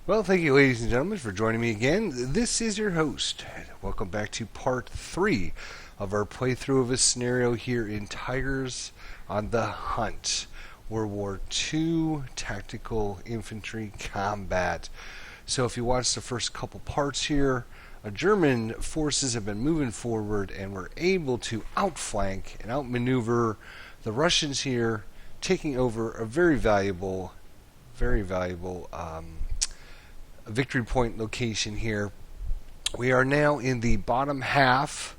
Well, thank you, ladies and gentlemen, for joining me again. This is your host. Welcome back to part 3 of our playthrough of a scenario here in Tigers on the Hunt. World War II Tactical Infantry Combat. So if you watch the first couple parts here, German forces have been moving forward and were able to outflank and outmaneuver the Russians here, taking over a very valuable victory point location here. We are now in the bottom half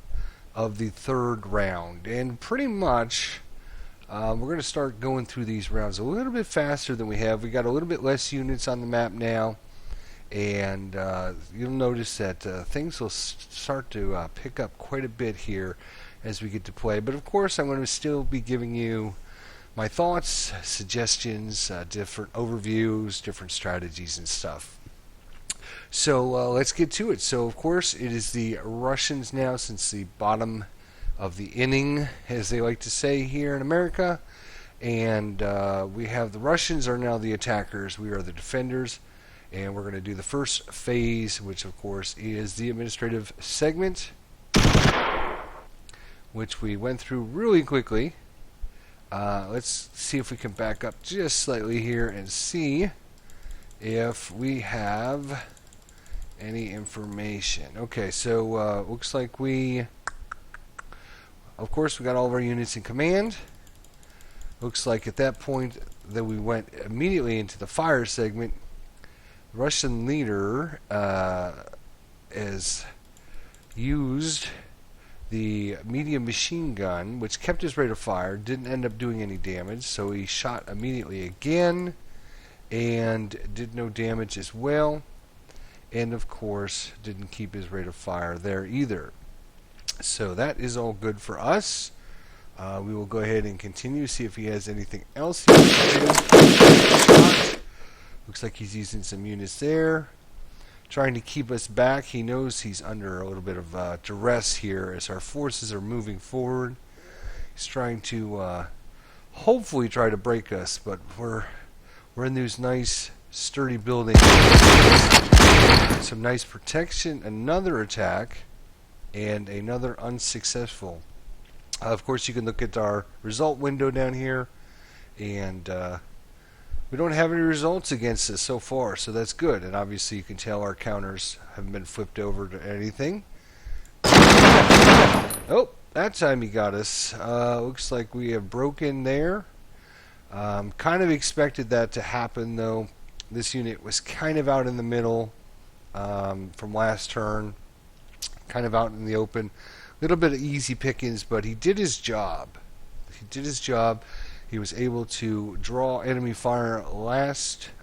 of the third round, and pretty much we're going to start going through these rounds a little bit faster than we have. We got a little bit less units on the map now, and you'll notice that things will start to pick up quite a bit here as we get to play. But of course, I'm going to still be giving you my thoughts, suggestions, different overviews, different strategies and stuff. So let's get to it. So of course it is the Russians now, since the bottom of the inning, as they like to say here in America. And we have the Russians are now the attackers. We are the defenders. And we're going to do the first phase, which of course is the administrative segment, which we went through really quickly. Let's see if we can back up just slightly here and see if we have any information. Okay, so looks like of course we got all of our units in command. Looks like at that point that we went immediately into the fire segment. The Russian leader has used the medium machine gun, which kept his rate of fire, didn't end up doing any damage, so he shot immediately again and did no damage as well. And of course didn't keep his rate of fire there either. So that is all good for us. We will go ahead and continue, see if he has anything else he wants to do. Looks like he's using some units there, trying to keep us back. He knows he's under a little bit of duress here as our forces are moving forward. He's trying to hopefully try to break us, but we're in these nice sturdy buildings. Some nice protection, another attack, and another unsuccessful. Of course, you can look at our result window down here, and we don't have any results against us so far, so that's good. And obviously, you can tell our counters haven't been flipped over to anything. Oh, that time he got us. Looks like we have broken there. Kind of expected that to happen, though. This unit was kind of out in the middle from last turn, kind of out in the open. A little bit of easy pickings, but he did his job. He was able to draw enemy fire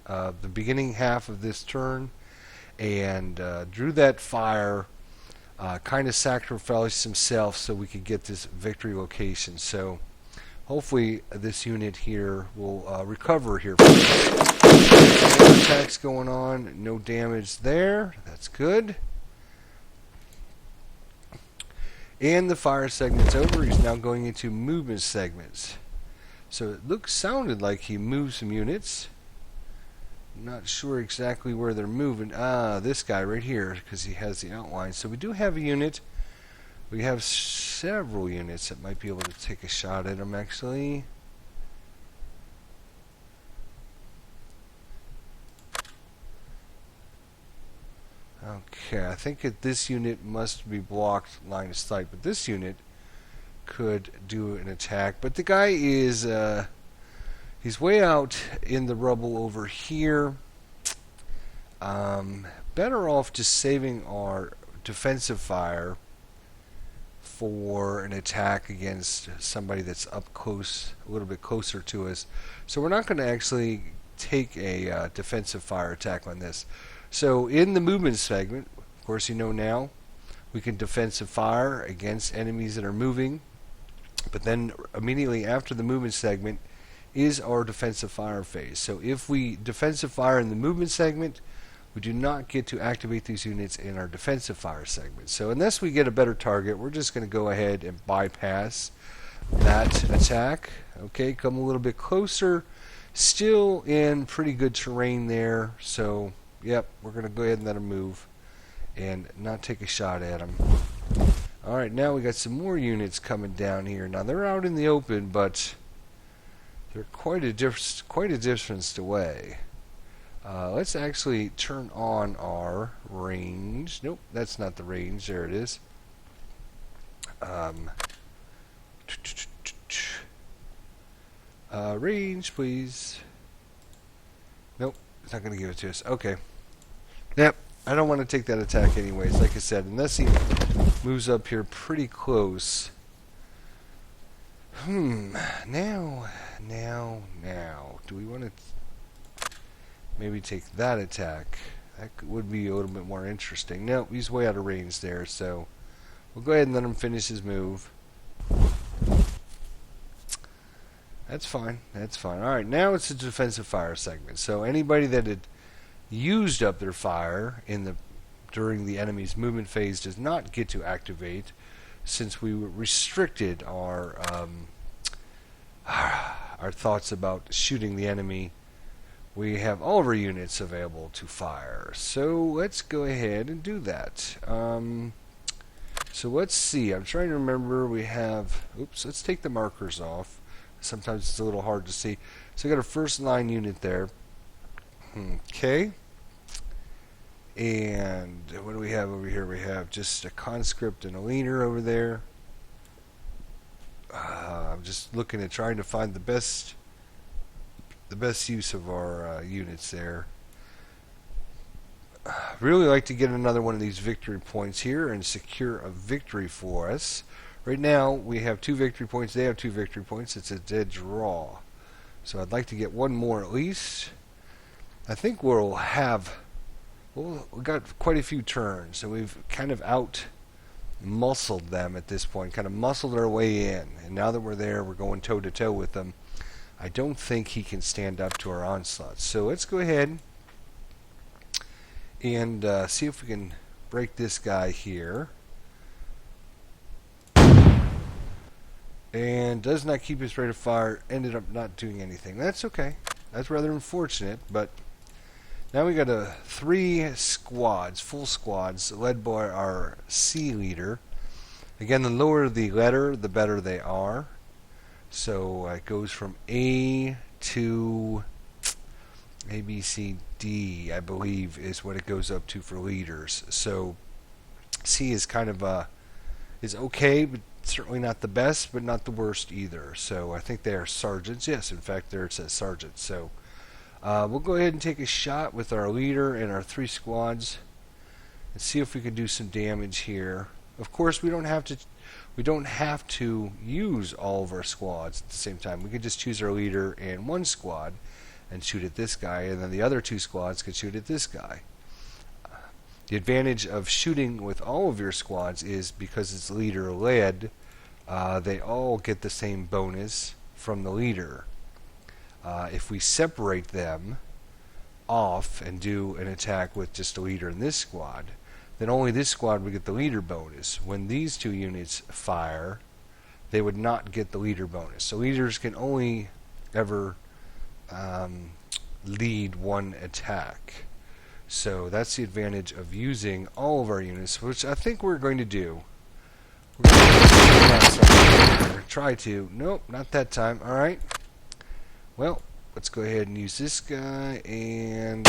the beginning half of this turn, and drew that fire, kind of sacrificed himself so we could get this victory location. So hopefully this unit here will recover here. Attacks going on, no damage there. That's good. And the fire segment's over. He's now going into movement segments. So it sounded like he moved some units. Not sure exactly where they're moving. This guy right here, because he has the outline. So we do have a unit. We have several units that might be able to take a shot at him, actually. Okay, I think that this unit must be blocked line of sight, but this unit could do an attack. But the guy is he's way out in the rubble over here. Better off just saving our defensive fire for an attack against somebody that's up close, a little bit closer to us. So we're not going to actually take a defensive fire attack on this. So in the movement segment, of course you know now, we can defensive fire against enemies that are moving. But then immediately after the movement segment is our defensive fire phase. So if we defensive fire in the movement segment, we do not get to activate these units in our defensive fire segment. So unless we get a better target, we're just going to go ahead and bypass that attack. Okay, come a little bit closer. Still in pretty good terrain there, so Yep, we're going to go ahead and let him move and not take a shot at him. Alright, now we got some more units coming down here. Now they're out in the open, but they're quite a distance away. Let's actually turn on our range. Nope, that's not the range. There it is. Range, please. Nope, it's not going to give it to us. Okay. Yep, I don't want to take that attack anyways, like I said, unless he moves up here pretty close. Now. Do we want to maybe take that attack? That would be a little bit more interesting. No, he's way out of range there, so we'll go ahead and let him finish his move. That's fine. That's fine. Alright, now it's a defensive fire segment. So anybody that had used up their fire during the enemy's movement phase does not get to activate, since we restricted our thoughts about shooting the enemy. We have all of our units available to fire. So let's go ahead and do that. So let's see. I'm trying to remember. We have... Oops, let's take the markers off. Sometimes it's a little hard to see. So we got a first line unit there. Okay. And what do we have over here? We have just a conscript and a leader over there. I'm just looking at trying to find the best use of our units there. Really like to get another one of these victory points here and secure a victory for us. Right now we have 2 victory points. They have 2 victory points. It's a dead draw. So I'd like to get one more at least. I think we've got quite a few turns, so we've kind of out-muscled them at this point, kind of muscled our way in. And now that we're there, we're going toe-to-toe with them. I don't think he can stand up to our onslaught. So let's go ahead and see if we can break this guy here. And does not keep his rate of fire. Ended up not doing anything. That's okay. That's rather unfortunate, but now we got 3 squads, full squads, led by our C leader. Again, the lower the letter, the better they are. So it goes from A to A, B, C, D, I believe, is what it goes up to for leaders. So C is kind of is okay, but certainly not the best, but not the worst either. So I think they are sergeants. Yes, in fact, there it says sergeants. So we'll go ahead and take a shot with our leader and our 3 squads and see if we can do some damage here. Of course, we don't have to use all of our squads at the same time. We could just choose our leader and 1 squad and shoot at this guy, and then the other 2 squads could shoot at this guy. The advantage of shooting with all of your squads is because it's leader led, they all get the same bonus from the leader. If we separate them off and do an attack with just a leader in this squad, then only this squad would get the leader bonus. When these 2 units fire, they would not get the leader bonus. So leaders can only ever lead 1 attack. So that's the advantage of using all of our units, which I think we're going to do. We're going to try to. Nope, not that time. Alright. Well, let's go ahead and use this guy, and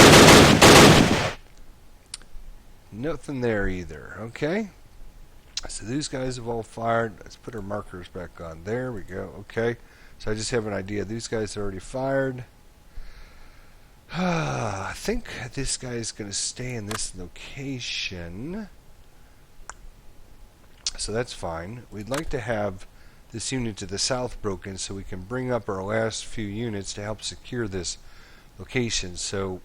nothing there either. Okay. So these guys have all fired. Let's put our markers back on. There we go. Okay. So I just have an idea. These guys are already fired. I think this guy is going to stay in this location. So that's fine. We'd like to have this unit to the south broken so we can bring up our last few units to help secure this location. So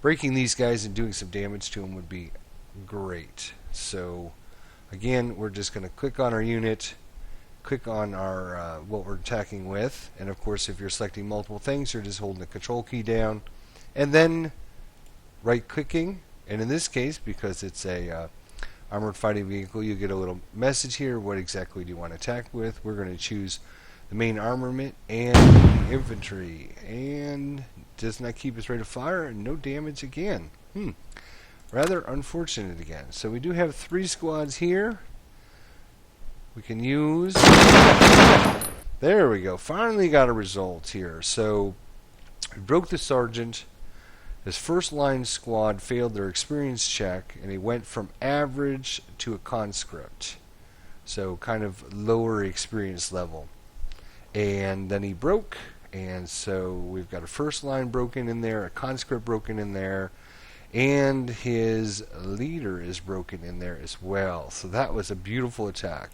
breaking these guys and doing some damage to them would be great. So again, we're just going to click on our unit, click on our what we're attacking with, and of course if you're selecting multiple things, you're just holding the control key down and then right clicking, and in this case, because it's a armored fighting vehicle, you get a little message here. What exactly do you want to attack with? We're going to choose the main armament and the infantry, and does not keep his rate of fire, and no damage again. Rather unfortunate again. So we do have 3 squads here. We can use... There we go. Finally got a result here. So we broke the sergeant. His first line squad failed their experience check, and he went from average to a conscript. So kind of lower experience level. And then he broke, and so we've got a first line broken in there, a conscript broken in there, and his leader is broken in there as well. So that was a beautiful attack.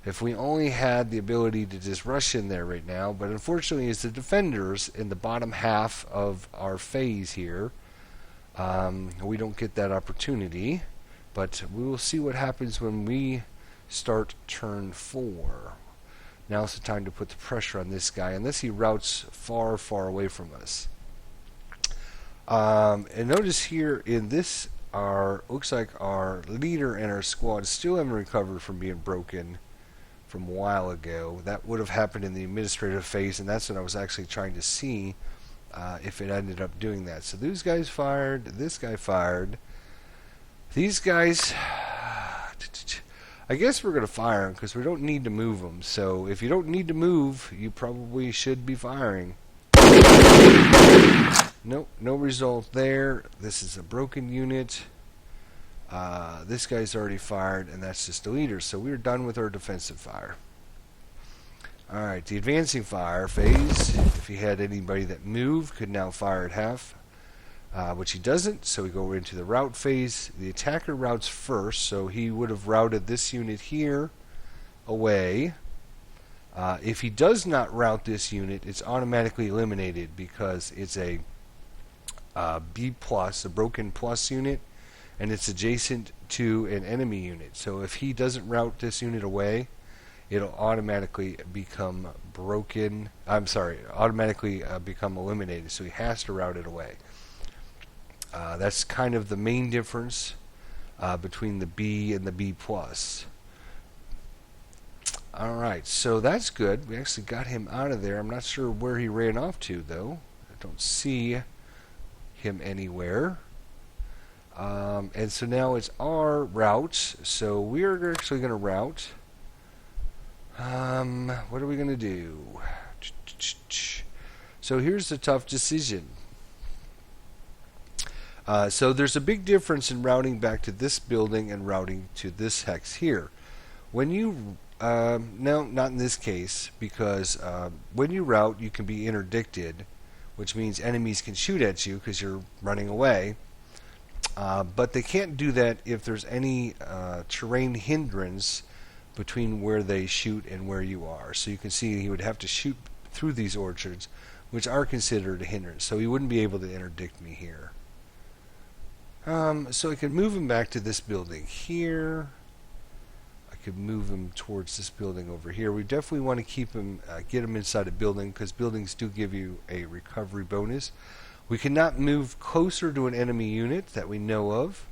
If we only had the ability to just rush in there right now, but unfortunately it's the defenders in the bottom half of our phase here. We don't get that opportunity, but we will see what happens when we start turn 4. Now's the time to put the pressure on this guy, unless he routes far, far away from us. And notice here in this, looks like our leader and our squad still haven't recovered from being broken from a while ago. That would have happened in the administrative phase, and that's what I was actually trying to see if it ended up doing that. So these guys fired, this guy fired. These guys... I guess we're going to fire them because we don't need to move them. So if you don't need to move, you probably should be firing. Nope, no result there. This is a broken unit. This guy's already fired, and that's just the leader. So we're done with our defensive fire. Alright, the advancing fire phase, if he had anybody that moved, could now fire at half. Which he doesn't, so we go into the route phase. The attacker routes first, so he would have routed this unit here away. If he does not route this unit, it's automatically eliminated because it's a B+, a broken plus unit, and it's adjacent to an enemy unit. So if he doesn't route this unit away, it'll automatically become broken. Automatically become eliminated, so he has to route it away. That's kind of the main difference between the B and the B+. Alright, so that's good. We actually got him out of there. I'm not sure where he ran off to, though. I don't see him anywhere. And so now it's our route. So we're actually going to route. What are we going to do? So here's the tough decision. So there's a big difference in routing back to this building and routing to this hex here. When you no, not in this case, because when you route, you can be interdicted, which means enemies can shoot at you because you're running away. But they can't do that if there's any terrain hindrance between where they shoot and where you are. So you can see he would have to shoot through these orchards, which are considered a hindrance. So he wouldn't be able to interdict me here. So I could move him back to this building here. I could move him towards this building over here. We definitely want to keep him, get him inside a building, because buildings do give you a recovery bonus. We cannot move closer to an enemy unit that we know of.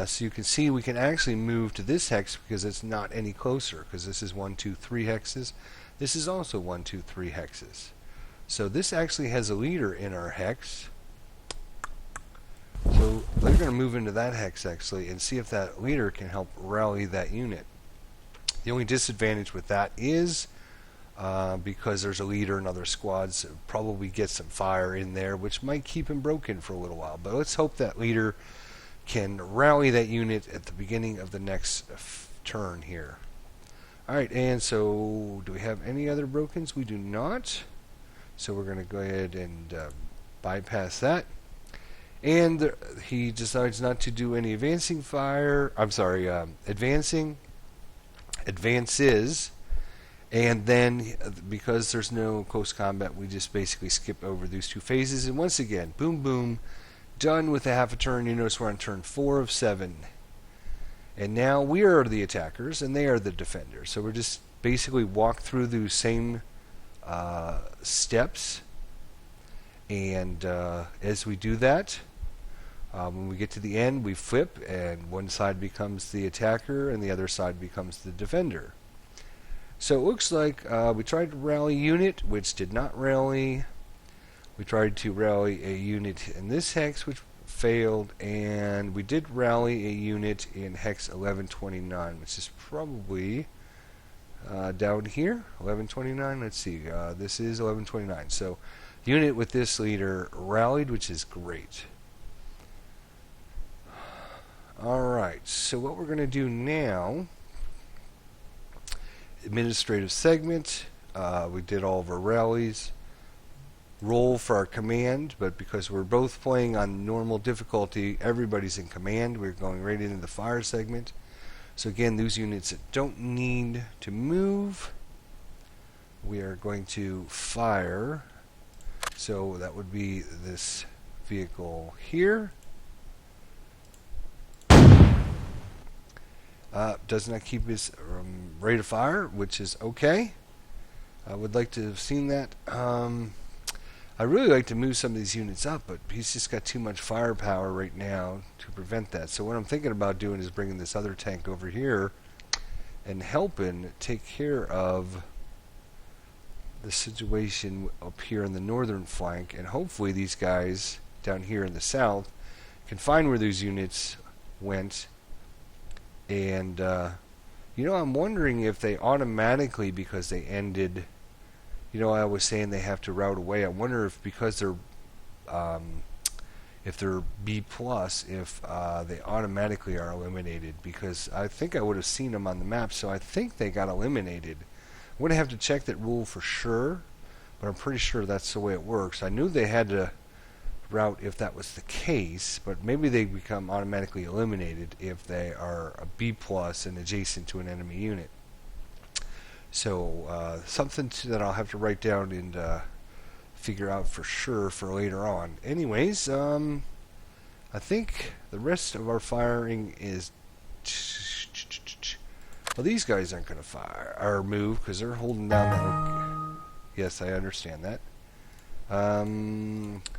So you can see we can actually move to this hex because it's not any closer, because this is 1, 2, 3 hexes. This is also 1, 2, 3 hexes. So this actually has a leader in our hex. So they're going to move into that hex actually and see if that leader can help rally that unit. The only disadvantage with that is because there's a leader and other squads, probably get some fire in there, which might keep him broken for a little while. But let's hope that leader can rally that unit at the beginning of the next turn here. Alright, and so do we have any other brokens? We do not. So we're going to go ahead and bypass that. And he decides not to do any advancing fire. I'm sorry, advances. And then, because there's no close combat, we just basically skip over these 2 phases. And once again, boom, boom, done with a half a turn. You notice we're on turn 4 of 7. And now we are the attackers, and they are the defenders. So we're just basically walk through those same steps. And as we do that, when we get to the end, we flip, and one side becomes the attacker, and the other side becomes the defender. So it looks like we tried to rally unit, which did not rally. We tried to rally a unit in this hex, which failed, and we did rally a unit in hex 1129, which is probably down here. 1129. Let's see. This is 1129. So, unit with this leader rallied, which is great. Alright, so what we're going to do now, administrative segment, we did all of our rallies, roll for our command, but because we're both playing on normal difficulty, everybody's in command. We're going right into the fire segment. So again, those units that don't need to move, we are going to fire. So that would be this vehicle here. Does not keep his rate of fire, which is okay. I would like to have seen that. I really like to move some of these units up, but he's just got too much firepower right now to prevent that. So what I'm thinking about doing is bringing this other tank over here and helping take care of the situation up here in the northern flank, and hopefully these guys down here in the south can find where those units went. And you know, I'm wondering if they automatically, because they ended, you know, I was saying they have to route away. I wonder if because they're B plus, if they automatically are eliminated, because I think I would have seen them on the map, so I think they got eliminated. I'm going to have to check that rule for sure, but I'm pretty sure that's the way it works. I knew they had to route if that was the case, but maybe they become automatically eliminated if they are a B plus and adjacent to an enemy unit. So something that I'll have to write down and figure out for sure for later on. Anyways, I think the rest of our firing is... Well, these guys aren't going to fire or move because they're holding down that... Yes, I understand that.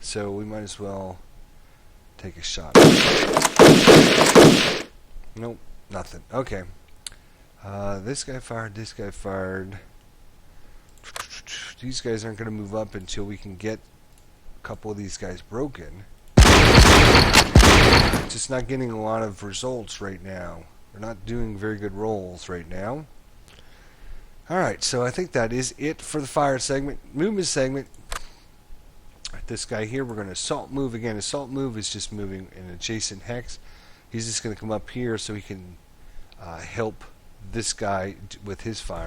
So we might as well take a shot. Nope, nothing. Okay. This guy fired, this guy fired. These guys aren't going to move up until we can get a couple of these guys broken. Just not getting a lot of results right now. We're not doing very good rolls right now. Alright, so I think that is it for the fire segment. Movement segment. This guy here, we're going to assault move again. Assault move is just moving an adjacent hex. He's just going to come up here so he can help this guy with his fire.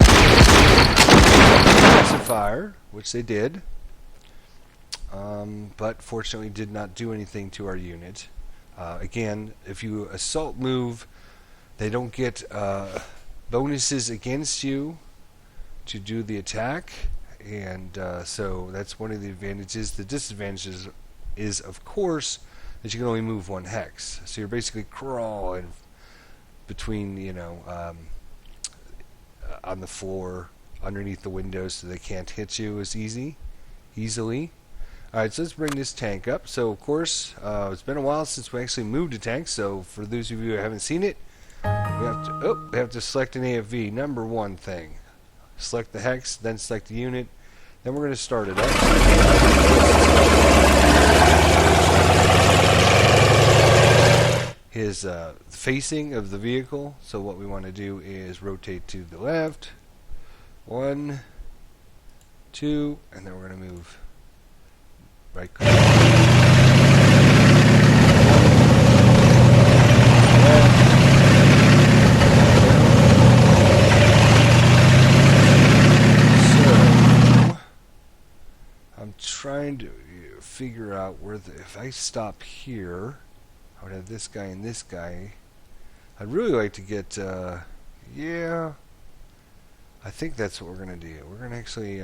That's a fire, which they did, but fortunately did not do anything to our unit. Again, if you assault move, they don't get bonuses against you to do the attack, and so that's one of the advantages. The disadvantage is, of course, that you can only move one hex. So you're basically crawling between, you know, on the floor, underneath the windows, so they can't hit you as easily. Alright, so let's bring this tank up. So, of course, it's been a while since we actually moved a tank, so for those of you who haven't seen it, we have to select an AFV. Number one thing. Select the hex, then select the unit. Then we're going to start it up. His facing of the vehicle. So what we want to do is rotate to the left. 1, 2, and then we're going to move right click. I'm trying to figure out where if I stop here, I would have this guy and this guy. I'd really like to get, yeah, I think that's what we're going to do. We're going to actually,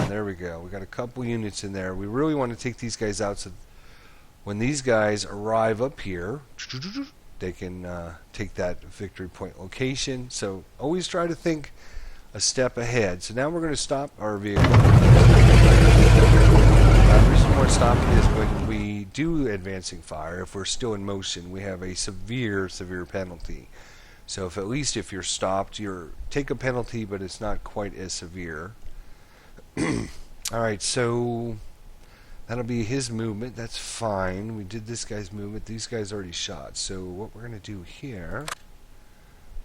there we go. We got a couple units in there. We really want to take these guys out so when these guys arrive up here, they can take that victory point location. So always try to think a step ahead. So now we're going to stop our vehicle. The reason we're stopping is when we do advancing fire, if we're still in motion, we have a severe penalty. So if at least if you're stopped, you take a penalty, but it's not quite as severe. Alright, so that'll be his movement. That's fine. We did this guy's movement. These guys already shot. So what we're going to do here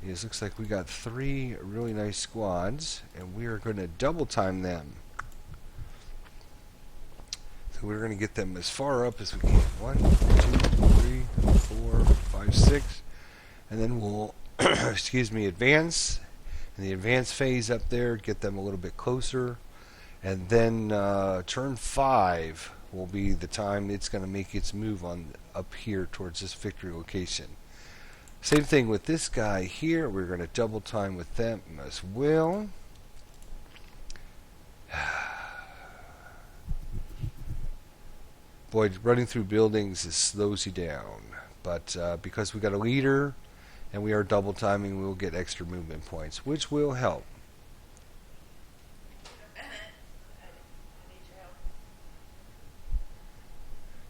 is, looks like we got 3 really nice squads, and we are going to double time them. So we're going to get them as far up as we can. 1, 2, 3, 4, 5, 6. And then we'll, excuse me, advance. In the advance phase up there, get them a little bit closer. And then turn 5 will be the time it's going to make its move on up here towards this victory location. Same thing with this guy here. We're going to double time with them as well. Boy, running through buildings slows you down. But because we got a leader and we are double timing, we'll get extra movement points, which will help.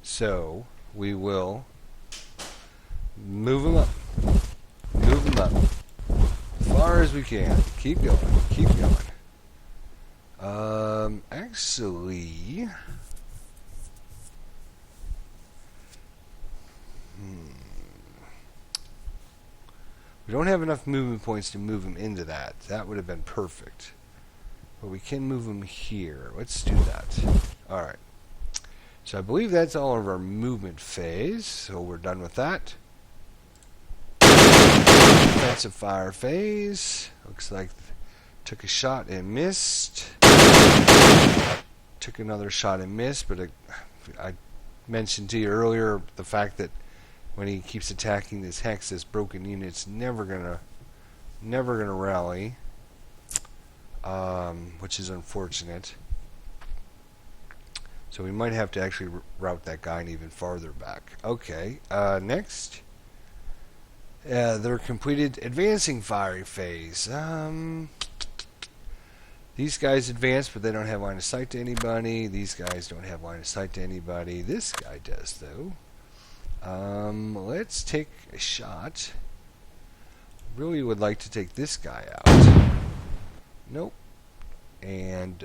So we will move them up. Move them up. As far as we can. Keep going. Keep going. Actually... we don't have enough movement points to move them into that. That would have been perfect. But we can move them here. Let's do that. Alright. So I believe that's all of our movement phase. So we're done with that. Defensive fire phase. Looks like took a shot and missed. Took another shot and missed, but I mentioned to you earlier the fact that when he keeps attacking this hex, this broken unit's never gonna rally, which is unfortunate. So we might have to actually route that guy even farther back. Okay, next. They're completed advancing fire phase. These guys advance, but they don't have line of sight to anybody. These guys don't have line of sight to anybody. This guy does, though. Let's take a shot. Really would like to take this guy out. Nope. And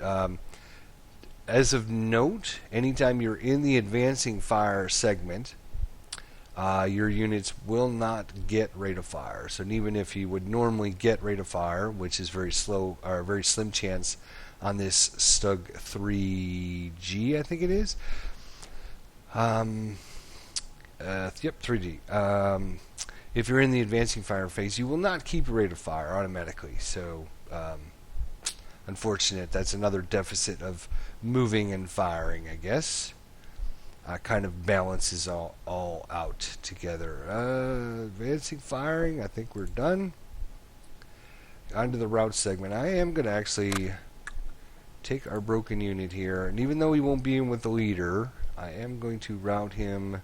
as of note, anytime you're in the advancing fire segment, your units will not get rate of fire. So even if you would normally get rate of fire, which is very slow or very slim chance on this Stug 3G, I think it is. Yep, 3D. If you're in the advancing fire phase, you will not keep a rate of fire automatically. So, unfortunate. That's another deficit of moving and firing, I guess. Kind of balances all out together. Advancing firing, I think we're done. On to the route segment. I am going to actually take our broken unit here, and even though he won't be in with the leader, I am going to route him.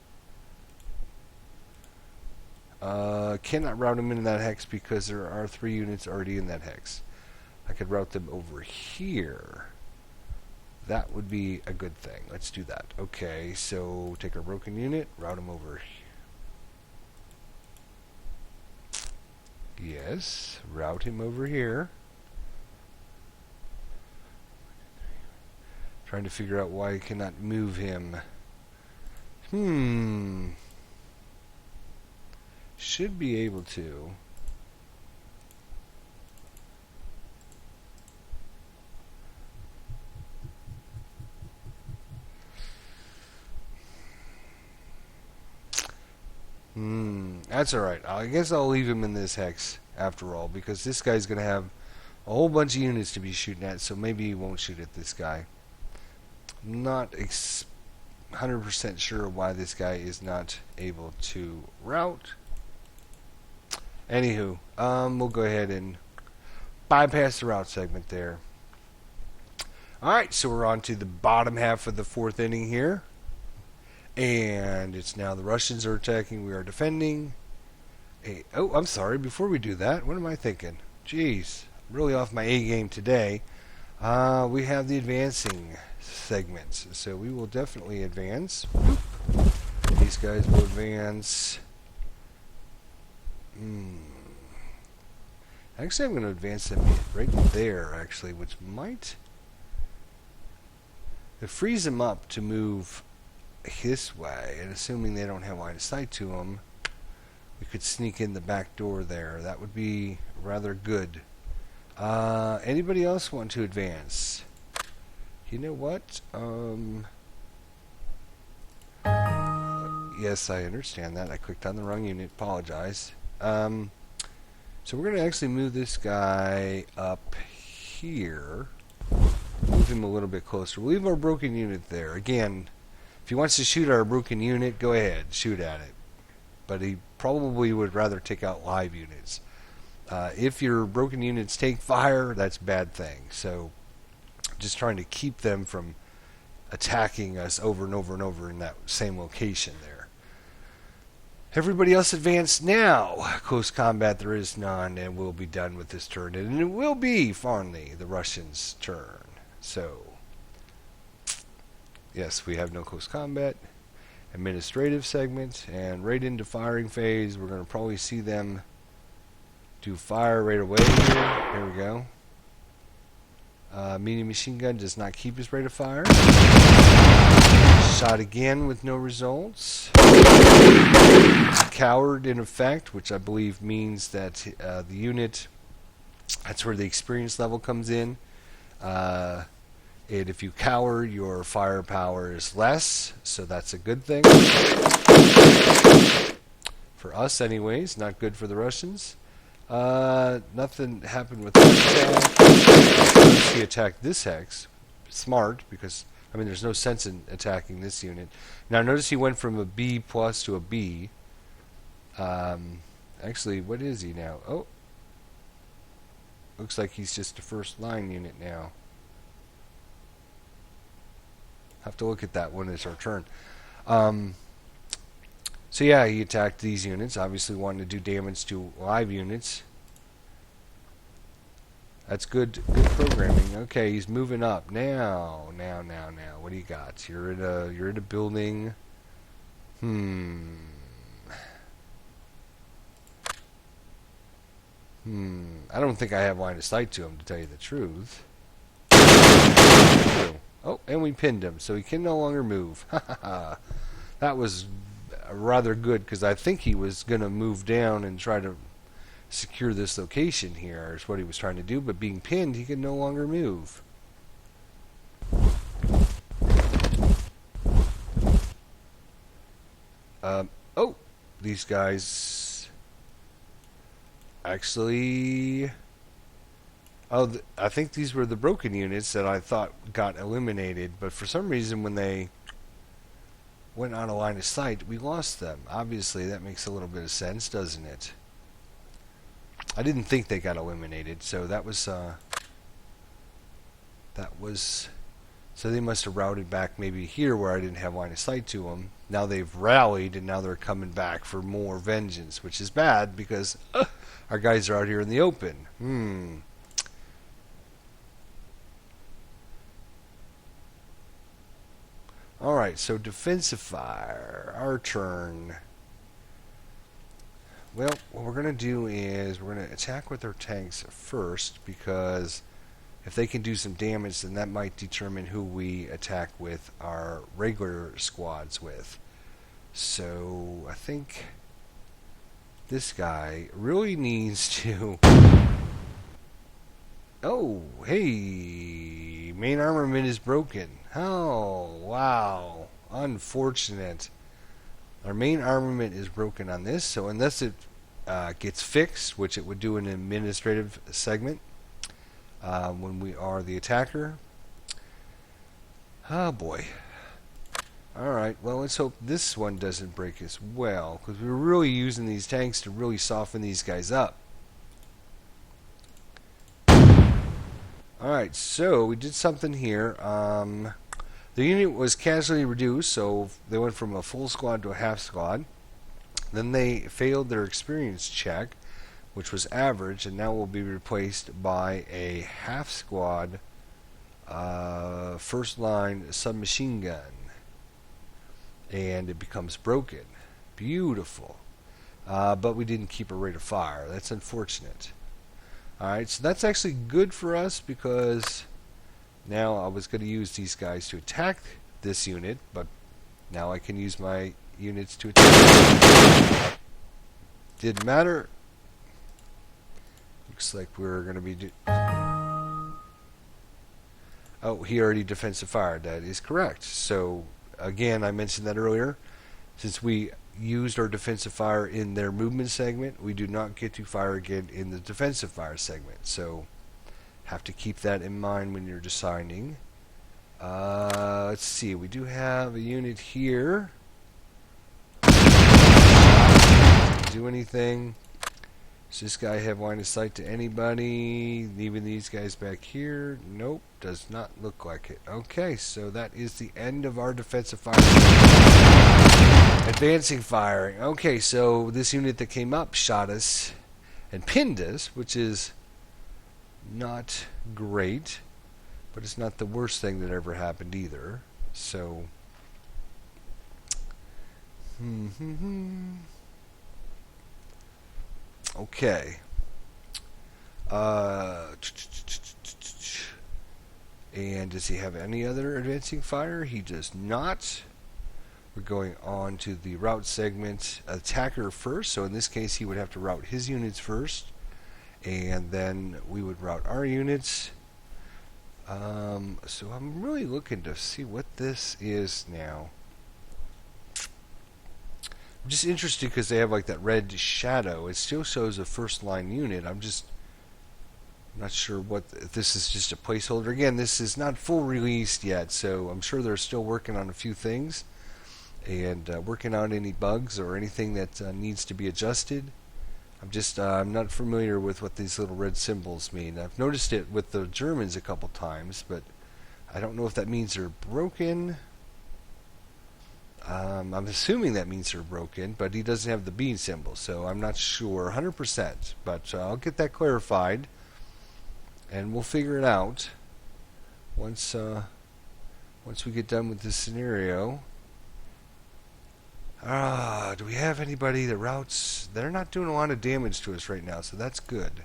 Cannot route him into that hex because there are 3 units already in that hex. I could route them over here. That would be a good thing. Let's do that. Okay, so take our broken unit, route him over here. Yes, route him over here. Trying to figure out why I cannot move him. Should be able to. That's alright. I guess I'll leave him in this hex after all, because this guy's going to have a whole bunch of units to be shooting at, so maybe he won't shoot at this guy. Not 100% sure why this guy is not able to route. Anywho, we'll go ahead and bypass the route segment there. Alright, so we're on to the bottom half of the 4th inning here. And it's now the Russians are attacking, we are defending. Oh, I'm sorry, before we do that, what am I thinking? Jeez, I'm really off my A game today. We have the advancing segments, so we will definitely advance. These guys will advance. Actually, I'm going to advance them right there, actually, which might... It frees them up to move this way, and assuming they don't have line of sight to them, we could sneak in the back door there. That would be rather good. Anybody else want to advance? You know what? Yes, I understand that. I clicked on the wrong unit. Apologize. So we're going to actually move this guy up here. Move him a little bit closer. We'll leave our broken unit there. Again, if he wants to shoot our broken unit, go ahead. Shoot at it. But he probably would rather take out live units. If your broken units take fire, that's a bad thing. So just trying to keep them from attacking us over and over and over in that same location there. Everybody else advance now. Close combat there is none, and we'll be done with this turn. And it will be, finally, the Russians' turn. So, yes, we have no close combat. Administrative segment, and right into firing phase. We're going to probably see them do fire right away here. Here we go. Medium machine gun does not keep his rate of fire. Shot again with no results. Coward in effect, which I believe means that the unit, that's where the experience level comes in. And if you cower, your firepower is less, so that's a good thing. For us anyways, not good for the Russians. Nothing happened with that attack. He attacked this hex. Smart, because, I mean, there's no sense in attacking this unit. Now, notice he went from a B plus to a B. Actually, what is he now? Oh. Looks like he's just a first line unit now. Have to look at that when it's our turn. So yeah, he attacked these units, obviously wanting to do damage to live units. That's good programming. Okay, he's moving up. Now. What do you got? You're in a building. I don't think I have line of sight to him, to tell you the truth. Oh, and we pinned him, so he can no longer move. That was rather good, because I think he was going to move down and try to secure this location here, is what he was trying to do, but being pinned, he can no longer move. Oh, these guys actually... Oh, I think these were the broken units that I thought got eliminated, but for some reason when they went on a line of sight, we lost them. Obviously, that makes a little bit of sense, doesn't it? I didn't think they got eliminated, so that was... So they must have routed back maybe here where I didn't have line of sight to them. Now they've rallied, and now they're coming back for more vengeance, which is bad because our guys are out here in the open. Alright, so defensive fire. Our turn. Well, what we're going to do is we're going to attack with our tanks first, because if they can do some damage, then that might determine who we attack with our regular squads with. So I think this guy really needs to... Oh, hey, main armament is broken. Oh, wow, unfortunate. Our main armament is broken on this, so unless it gets fixed, which it would do in an administrative segment, when we are the attacker. Oh boy. Alright, well, let's hope this one doesn't break as well, because we're really using these tanks to really soften these guys up. Alright, so we did something here. The unit was casually reduced, so they went from a full squad to a half squad. Then they failed their experience check, which was average, and now will be replaced by a half squad first line submachine gun. And it becomes broken. Beautiful. But we didn't keep a rate of fire. That's unfortunate. Alright, so that's actually good for us because now I was going to use these guys to attack this unit, but now I can use my units to attack. Didn't matter. Looks like we're going to be... Oh, he already defensive fired. That is correct. So, again, I mentioned that earlier. Since we used our defensive fire in their movement segment, we do not get to fire again in the defensive fire segment. So, have to keep that in mind when you're deciding. Let's see. We do have a unit here. Do anything? Does this guy have line of sight to anybody? Even these guys back here? Nope, does not look like it. Okay, so that is the end of our defensive fire. Advancing firing. Okay, so this unit that came up shot us and pinned us, which is not great, but it's not the worst thing that ever happened either. So, okay. And does he have any other advancing fire? He does not. We're going on to the route segment attacker first. So in this case, he would have to route his units first, and then we would route our units. So I'm really looking to see what this is now. I'm just interested because they have like that red shadow. It still shows a first line unit. I'm just not sure if this is just a placeholder. Again, this is not full released yet, so I'm sure they're still working on a few things and working out any bugs or anything that needs to be adjusted. I'm not familiar with what these little red symbols mean. I've noticed it with the Germans a couple times, but I don't know if that means they're broken. I'm assuming that means they're broken, but he doesn't have the bean symbol, so I'm not sure 100%. But I'll get that clarified, and we'll figure it out once we get done with this scenario. Do we have anybody that routes? They're not doing a lot of damage to us right now, so that's good.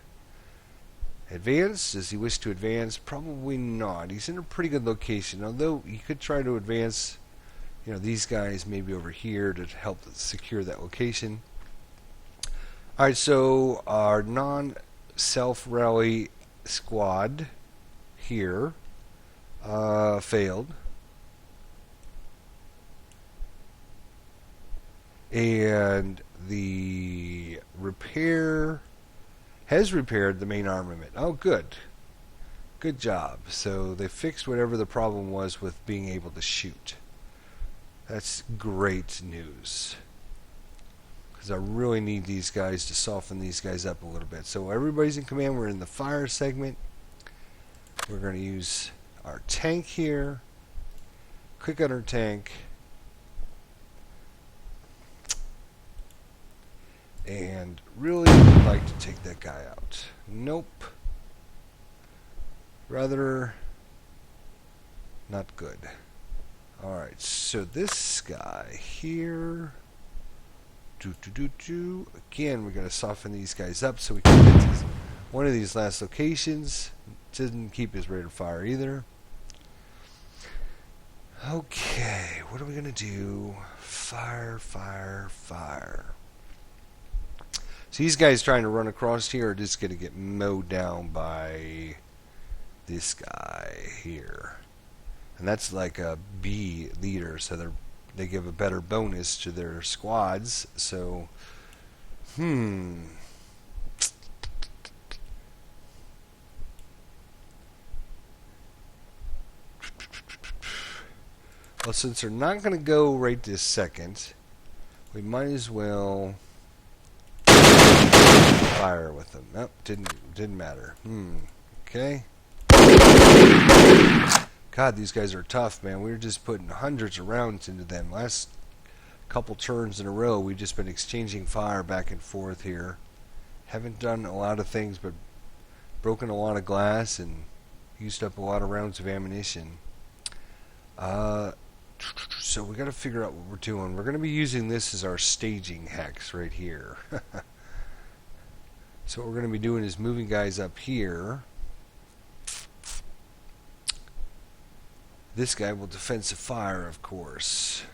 Advance? Does he wish to advance? Probably not. He's in a pretty good location, although he could try to advance, these guys maybe over here to help secure that location. Alright, so our non-self-rally squad here failed. And the repair has repaired the main armament. Oh, good. Good job. So they fixed whatever the problem was with being able to shoot. That's great news. Because I really need these guys to soften these guys up a little bit. So everybody's in command. We're in the fire segment. We're going to use our tank here. Click on our tank. And really would like to take that guy out. Nope. Rather not good. Alright, so this guy here. Again, we're going to soften these guys up so we can get to one of these last locations. Didn't keep his rate of fire either. Okay, what are we going to do? Fire, fire, fire. So these guys trying to run across here are just going to get mowed down by this guy here. And that's like a B leader, so they give a better bonus to their squads. So, well, since they're not going to go right this second, we might as well fire with them. Nope, didn't matter. Okay. God, these guys are tough, man. We were just putting hundreds of rounds into them. Last couple turns in a row, we've just been exchanging fire back and forth here. Haven't done a lot of things, but broken a lot of glass and used up a lot of rounds of ammunition. So we got to figure out what we're doing. We're going to be using this as our staging hex right here. So what we're going to be doing is moving guys up here. This guy will defensive fire, of course.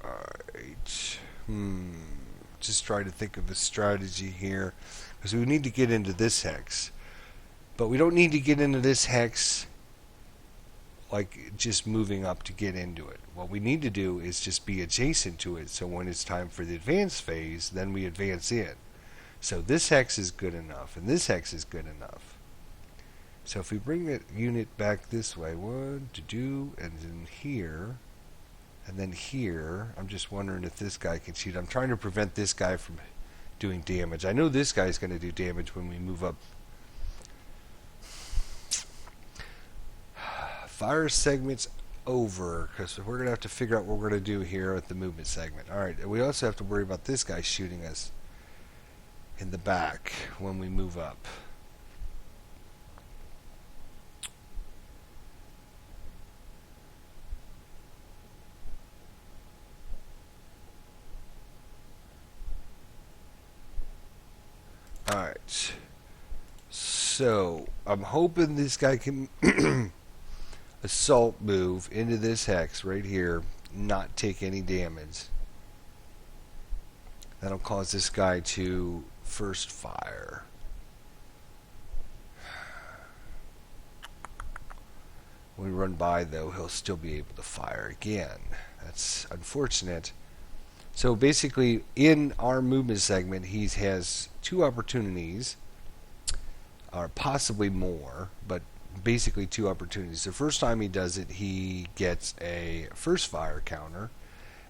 Alright. Just try to think of a strategy here. Because we need to get into this hex. But we don't need to get into this hex like just moving up to get into it. What we need to do is just be adjacent to it, so when it's time for the advance phase, then we advance in. So this hex is good enough, and this hex is good enough. So if we bring that unit back this way, one, two, and then here, and then here, I'm just wondering if this guy can shoot. I'm trying to prevent this guy from doing damage. I know this guy's going to do damage when we move up. Fire segments over, because we're going to have to figure out what we're going to do here at the movement segment. Alright, and we also have to worry about this guy shooting us in the back when we move up. Alright, so I'm hoping this guy can assault move into this hex right here, not take any damage. That'll cause this guy to first fire. When we run by, though, he'll still be able to fire again. That's unfortunate. So basically, in our movement segment, he has two opportunities, or possibly more, but basically two opportunities. The first time he does it, he gets a first fire counter,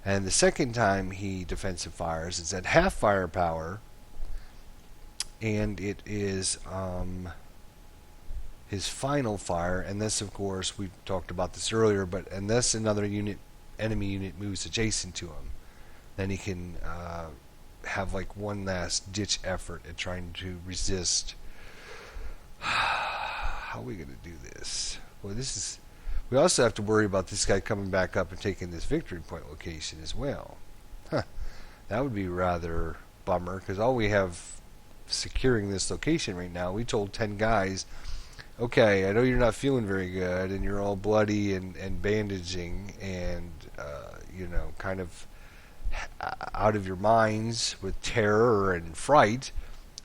and the second time he defensive fires, it's at half firepower, and it is his final fire. And this, of course, we talked about this earlier, but unless another enemy unit moves adjacent to him, then he can have like one last ditch effort at trying to resist. How are we going to do this? Well, we also have to worry about this guy coming back up and taking this victory point location as well. That would be rather bummer, because all we have securing this location right now, we told 10 guys, okay, I know you're not feeling very good, and you're all bloody and bandaging, and, kind of out of your minds with terror and fright.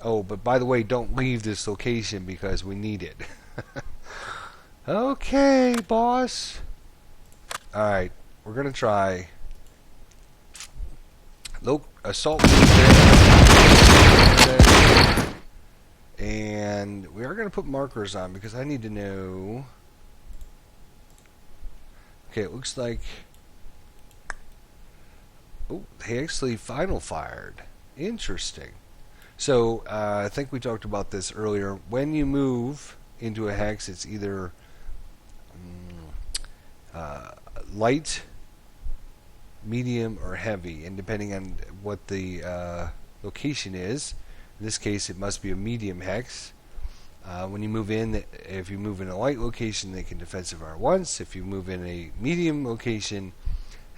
Oh, but by the way, don't leave this location because we need it. Okay, boss. Alright, we're going to try assault. And we are going to put markers on because I need to know. Okay, it looks like... Oh, he actually final fired. Interesting. So, I think we talked about this earlier. When you move into a hex, it's either light, medium, or heavy. And depending on what the location is, in this case it must be a medium hex. When you move in, if you move in a light location, they can defensive fire once. If you move in a medium location,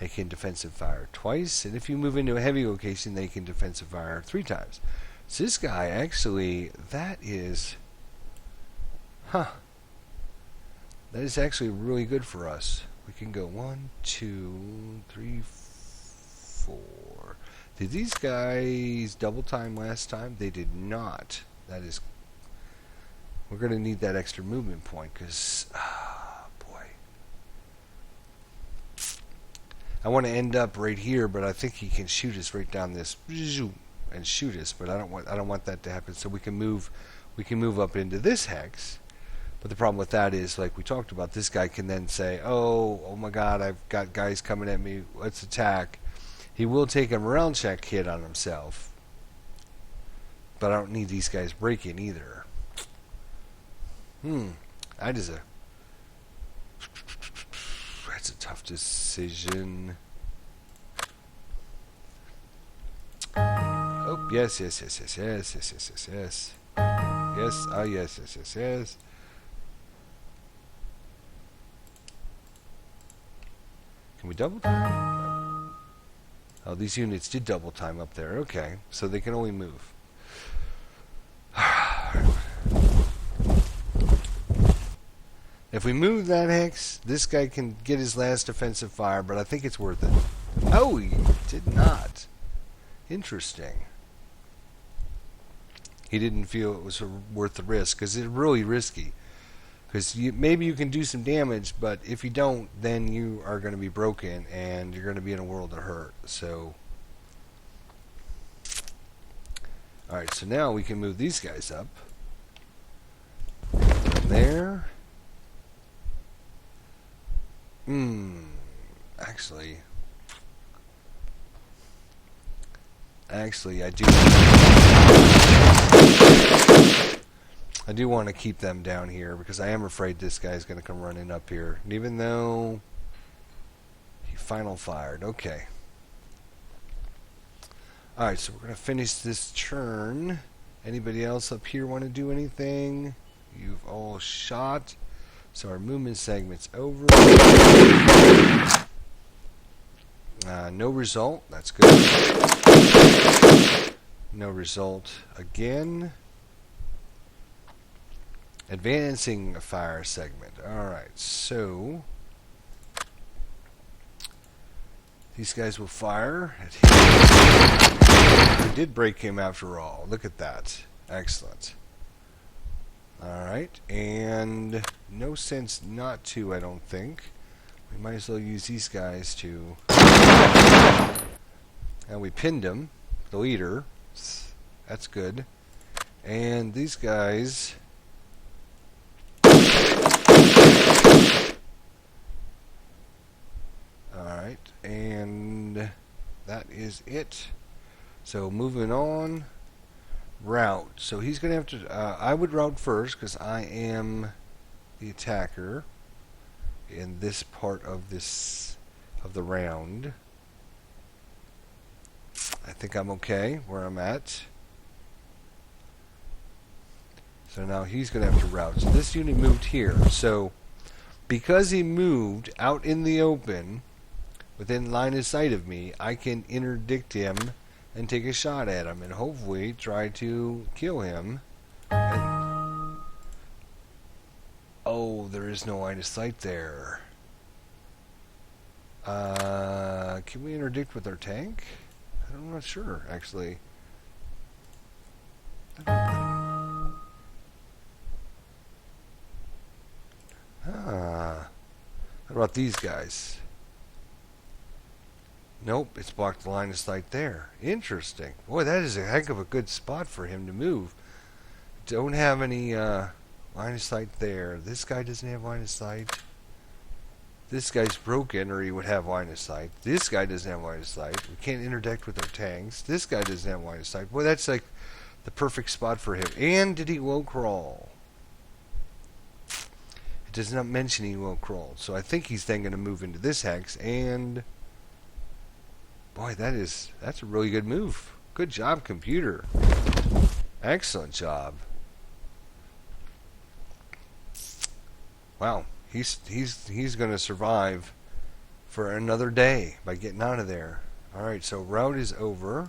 they can defensive fire twice. And if you move into a heavy location, they can defensive fire 3 times. So this guy, actually, that is actually really good for us. We can go 1, 2, 3, 4. Did these guys double time last time? They did not. That is... We're going to need that extra movement point, because... boy. I want to end up right here, but I think he can shoot us right down this... and shoot us, but I don't want that to happen. So we can move up into this hex. But the problem with that is, like we talked about, this guy can then say, oh my god, I've got guys coming at me, let's attack. He will take a morale check hit on himself, but I don't need these guys breaking either. That's a tough decision. Oh, yes. Yes. Yes. Can we double time? No. Oh, these units did double time up there. Okay, so they can only move. If we move that hex, this guy can get his last defensive fire, but I think it's worth it. Oh, he did not. Interesting. He didn't feel it was worth the risk, because it's really risky. Because maybe you can do some damage, but if you don't, then you are going to be broken, and you're going to be in a world of hurt. So, alright, so now we can move these guys up. From there. Actually, I do want to keep them down here because I am afraid this guy's going to come running up here. And even though he final fired, okay. All right, so we're going to finish this turn. Anybody else up here want to do anything? You've all shot. So our movement segment's over. No result. That's good. No result again. Advancing a fire segment. Alright, so these guys will fire at him. We did break him after all. Look at that. Excellent. Alright, and no sense not to, I don't think. We might as well use these guys to... And we pinned him, the leader. That's good. And these guys... Alright, and that is it. So moving on. Route. So he's going to have to... I would route first because I am the attacker in this part of the round. I think I'm okay where I'm at. So now he's going to have to route. So this unit moved here. So because he moved out in the open within line of sight of me, I can interdict him and take a shot at him and hopefully try to kill him. And oh, there is no line of sight there. Can we interdict with our tank? I'm not sure, actually. What about these guys? Nope, it's blocked the line of sight there. Interesting. Boy, that is a heck of a good spot for him to move. Don't have any line of sight there. This guy doesn't have line of sight. This guy's broken, or he would have line of sight. This guy doesn't have line of sight. We can't interdict with our tanks. This guy doesn't have line of sight. Boy, that's like the perfect spot for him. And did he will crawl? It does not mention he will crawl. So I think he's then going to move into this hex and... Boy, that's a really good move. Good job, computer. Excellent job. Wow, he's going to survive for another day by getting out of there. All right, so route is over.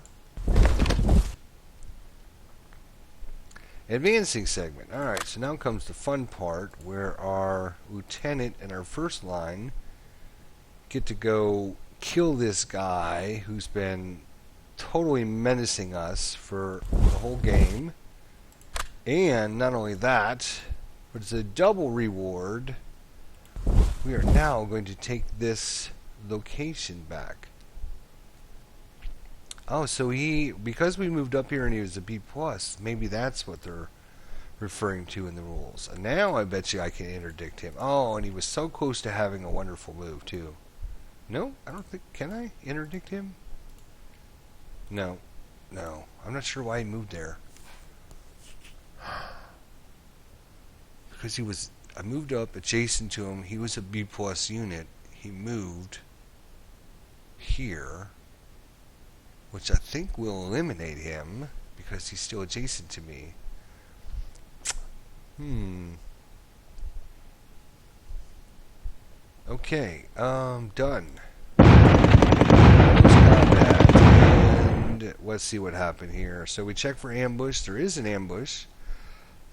Advancing segment. All right, so now comes the fun part where our lieutenant and our first line get to go kill this guy who's been totally menacing us for the whole game. And not only that, but it's a double reward. We are now going to take this location back. Oh, so because we moved up here and he was a B+, maybe that's what they're referring to in the rules. And now I bet you I can interdict him. Oh, and he was so close to having a wonderful move, too. No, I don't think... Can I interdict him? No. No. I'm not sure why he moved there. Because he was... I moved up adjacent to him. He was a B+ unit. He moved here, which I think will eliminate him because he's still adjacent to me. Okay, done. let's see what happened here. So we check for ambush. There is an ambush.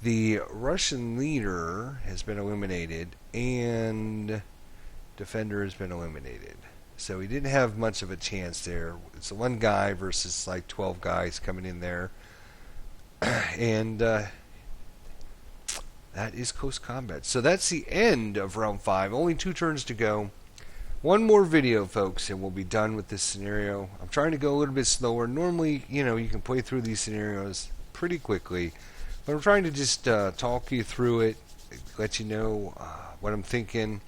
The Russian leader has been eliminated, and defender has been eliminated. So he didn't have much of a chance there. It's one guy versus like 12 guys coming in there. And that is close combat. So that's the end of round 5. Only 2 turns to go. One more video, folks, and we'll be done with this scenario. I'm trying to go a little bit slower. Normally, you can play through these scenarios pretty quickly. But I'm trying to just talk you through it, let you know what I'm thinking,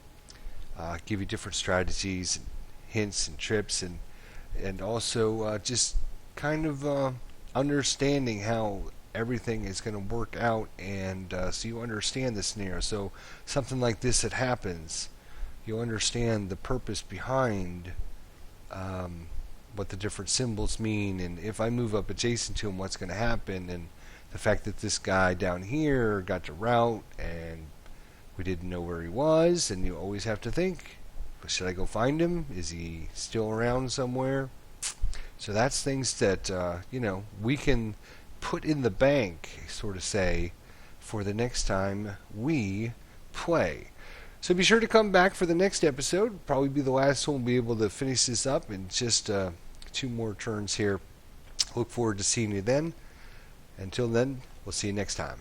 give you different strategies, and hints and trips, and also just kind of understanding how everything is going to work out, and so you understand the scenario. So something like this that happens, you'll understand the purpose behind what the different symbols mean, and if I move up adjacent to him, what's going to happen, and the fact that this guy down here got to route and we didn't know where he was, and you always have to think, should I go find him? Is he still around somewhere? So that's things that we can put in the bank, sort of say, for the next time we play. So be sure to come back for the next episode. Probably be the last one. We'll be able to finish this up in just 2 more turns here. Look forward to seeing you then. Until then, we'll see you next time.